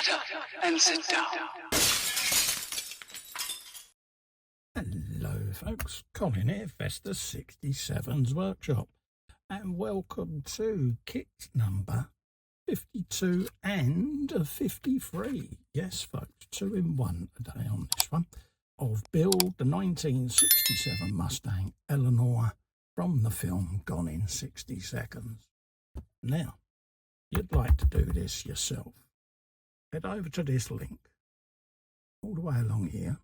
Shut up and sit down. Hello folks, Colin here, Vesta 67's workshop, and welcome to kit number 52 and 53. Yes folks, 2 in 1 today on this one, of Build the 1967 Mustang Eleanor from the film Gone in 60 Seconds. Now, you'd like to do this yourself, head over to this link all the way along here.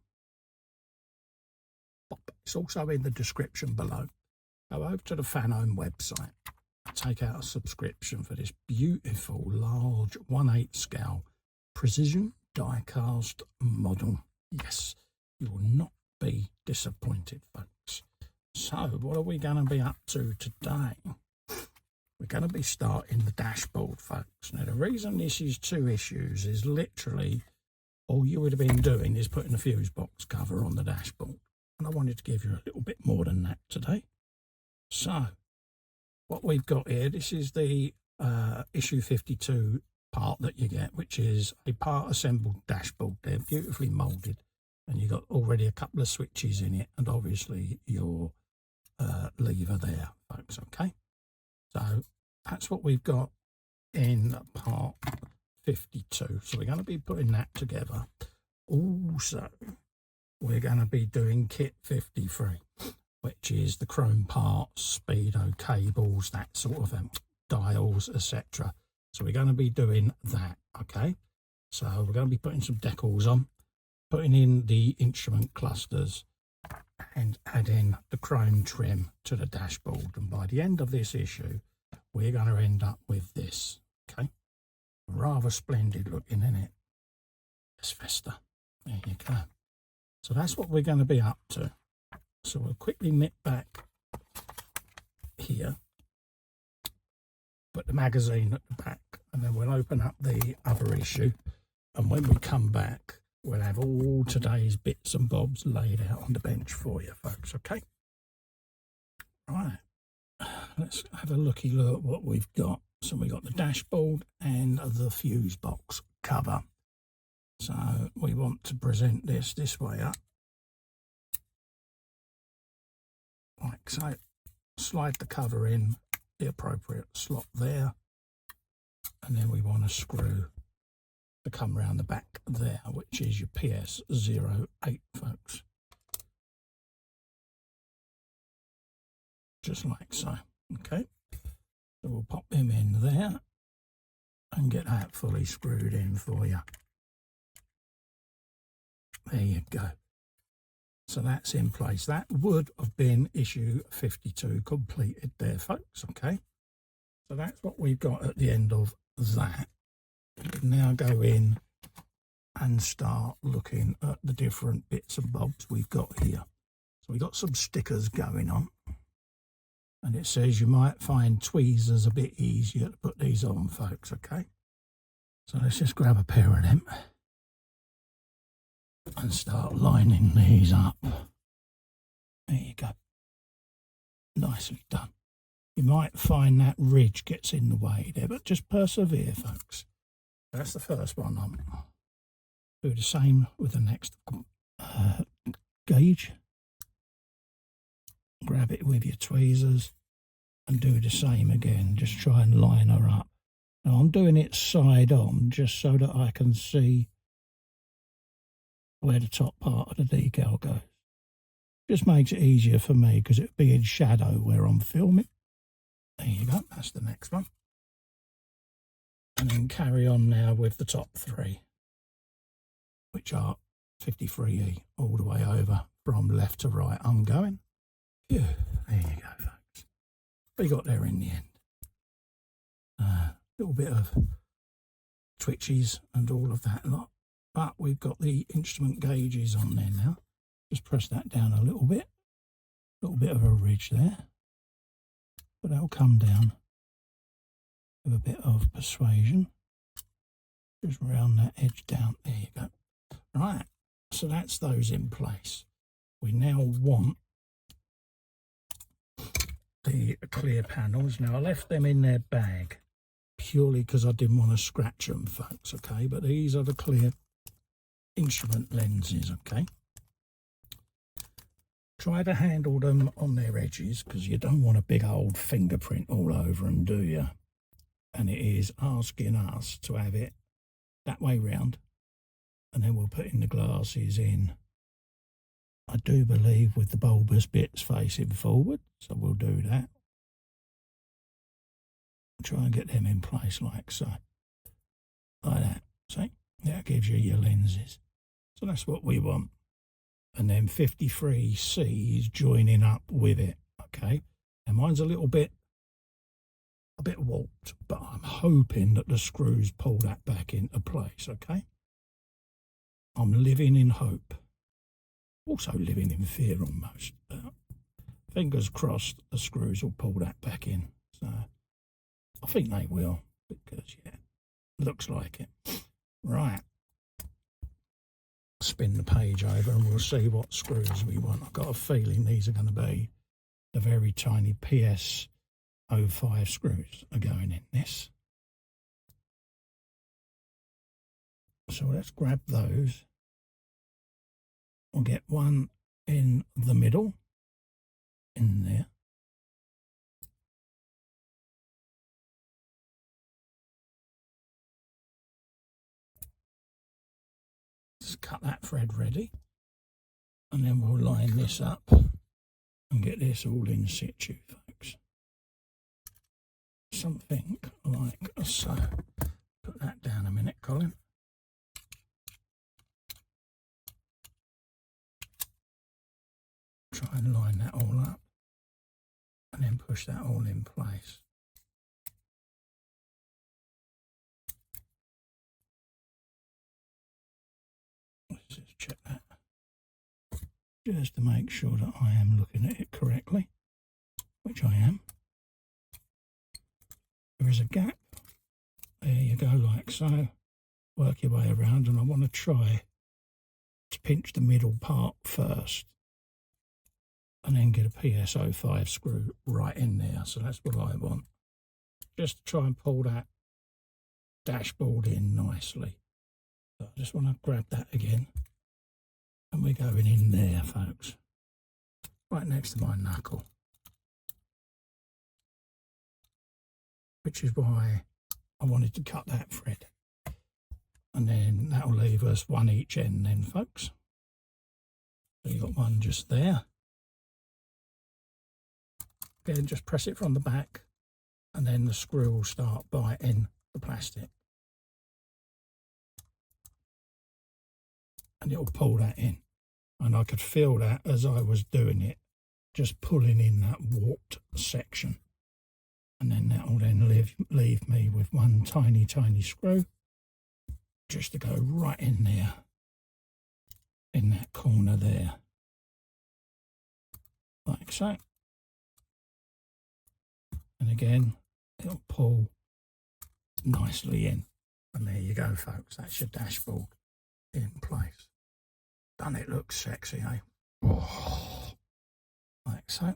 It's also in the description below. Go over to the Fanhome website, take out a subscription for this beautiful large 1/8 scale precision die-cast model. Yes, you will not be disappointed folks. So what are we going to be up to today? We're going to be starting the dashboard folks. Now the reason this is 2 issues is literally all you would have been doing is putting a fuse box cover on the dashboard. And I wanted to give you a little bit more than that today. So what we've got here, this is the issue 52 part that you get, which is a part assembled dashboard. They're beautifully molded, and you've got already a couple of switches in it, and obviously your lever there folks. Okay, so that's what we've got in part 52. So we're going to be putting that together. Also, we're going to be doing kit 53, which is the chrome parts, speedo cables, that sort of dials, etc. So we're going to be doing that. Okay, so we're going to be putting some decals on, putting in the instrument clusters, and adding the chrome trim to the dashboard. And by the end of this issue, we're going to end up with this. Okay, rather splendid looking, isn't it? It's Vesta. There you go. So that's what we're going to be up to. So we'll quickly nip back here, put the magazine at the back, and then we'll open up the other issue. And when we come back, we'll have all today's bits and bobs laid out on the bench for you folks, okay? Right, let's have a looky look at what we've got. So we've got the dashboard and the fuse box cover. So we want to present this way up, like so. Slide the cover in the appropriate slot there, and then we want to screw to come round the back there, which is your PS08 folks, just like so. Okay, so we'll pop them in there and get that fully screwed in for you. There you go. So that's in place. That would have been issue 52 completed there folks. Okay, so that's what we've got at the end of that. We can now go in and start looking at the different bits and bobs we've got here. So we've got some stickers going on, and it says you might find tweezers a bit easier to put these on folks. Okay, so let's just grab a pair of them and start lining these up. There you go, nicely done. You might find that ridge gets in the way there, but just persevere folks. That's the first one on. Do the same with the next gauge. Grab it with your tweezers and do the same again. Just try and line her up. Now I'm doing it side on just so that I can see where the top part of the decal goes. Just makes it easier for me because it would be in shadow where I'm filming. There you go, that's the next one. And then carry on now with the top 3, which are 53E all the way over from left to right. I'm going. Phew, there you go folks. We got there in the end. A little bit of twitches and all of that lot. But we've got the instrument gauges on there now. Just press that down a little bit of a ridge there, but that'll come down with a bit of persuasion. Just round that edge down. There you go. Right, so that's those in place. We now want the clear panels. Now I left them in their bag purely because I didn't want to scratch them, folks, okay? But these are the clear instrument lenses, okay? Try to handle them on their edges because you don't want a big old fingerprint all over them, do you? And it is asking us to have it that way round, and then we'll put in the glasses in, I do believe, with the bulbous bits facing forward, so we'll do that. Try and get them in place like so, like that. See, that gives you your lenses, so that's what we want. And then 53C is joining up with it, okay? And mine's a bit warped, but I'm hoping that the screws pull that back into place, okay? I'm living in hope, also living in fear almost. Fingers crossed the screws will pull that back in. So I think they will, because, yeah, looks like it. Right. Spin the page over and we'll see what screws we want. I've got a feeling these are going to be the very tiny PS05 screws are going in this. So let's grab those. We'll get one in the middle, in there. Just cut that thread ready, and then we'll line this up and get this all in situ, folks. Something like so. Put that down a minute, Colin. Try and line that all up and then push that all in place. Let's just check that, just to make sure that I am looking at it correctly, which I am. There is a gap. There you go, like so. Work your way around, and I want to try to pinch the middle part first and then get a PS05 screw right in there. So that's what I want, just to try and pull that dashboard in nicely. So I just want to grab that again, and we're going in there, folks, right next to my knuckle, which is why I wanted to cut that thread. And then that'll leave us one each end then, folks. So you've got one just there. Again, just press it from the back, and then the screw will start biting the plastic. And it'll pull that in. And I could feel that as I was doing it, just pulling in that warped section. And then that will then leave me with one tiny, tiny screw just to go right in there, in that corner there, like so. And again, it'll pull nicely in. And there you go, folks. That's your dashboard in place. Doesn't it look sexy, eh? Oh, like so.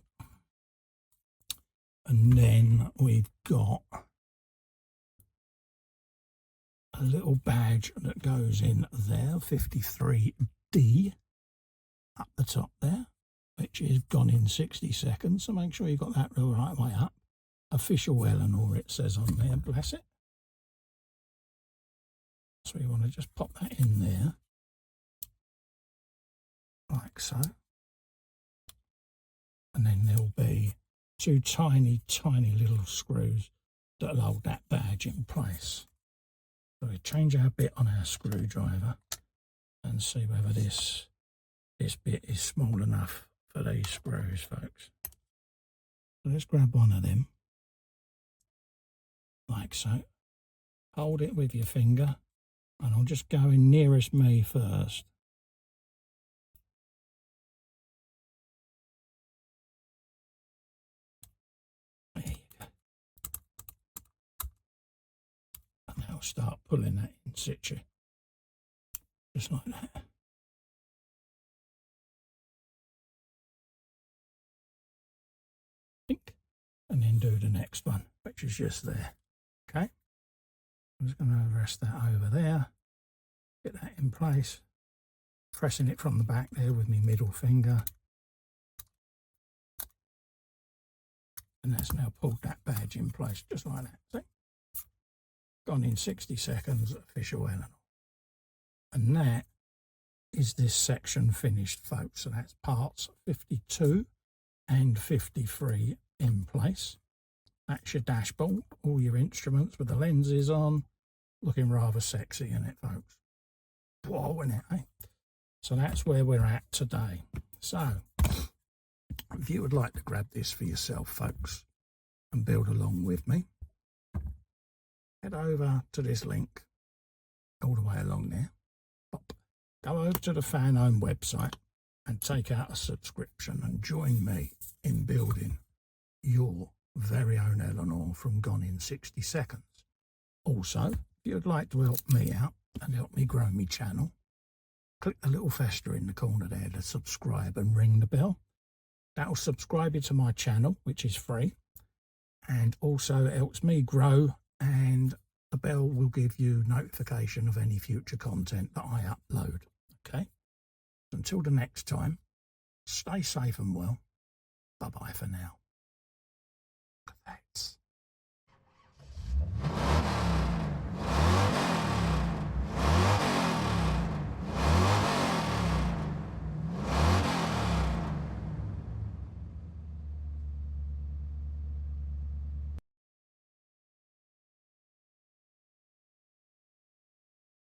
And then we've got a little badge that goes in there, 53D, up the top there, which is gone in 60 seconds. So make sure you've got that the right way up. Official Eleanor, it says on there, bless it. So you want to just pop that in there, like so. And then there'll be two tiny, tiny little screws that'll hold that badge in place. So we change our bit on our screwdriver and see whether this bit is small enough for these screws, folks. So let's grab one of them, like so. Hold it with your finger, and I'll just go in nearest me first. There you go. And I'll start pulling that in situ, just like that. And then do the next one, which is just there. Okay, I'm just going to rest that over there, get that in place, pressing it from the back there with my middle finger. And that's now pulled that badge in place, just like that. See? Gone in 60 seconds, official Eleanor. And that is this section finished, folks. So that's parts 52 and 53 in place. That's your dashboard, all your instruments with the lenses on, looking rather sexy in it, folks. Whoa, isn't it, eh? So that's where we're at today. So if you would like to grab this for yourself, folks, and build along with me, head over to this link all the way along there. Pop. Go over to the Fanhome website and take out a subscription and join me in building your very own Eleanor from gone in 60 seconds. Also, if you'd like to help me out and help me grow my channel, click the little fester in the corner there to subscribe and ring the bell. That'll subscribe you to my channel, which is free, and also it helps me grow, and the bell will give you notification of any future content that I upload. Okay? Until the next time, stay safe and well. Bye-bye for now. Thanks.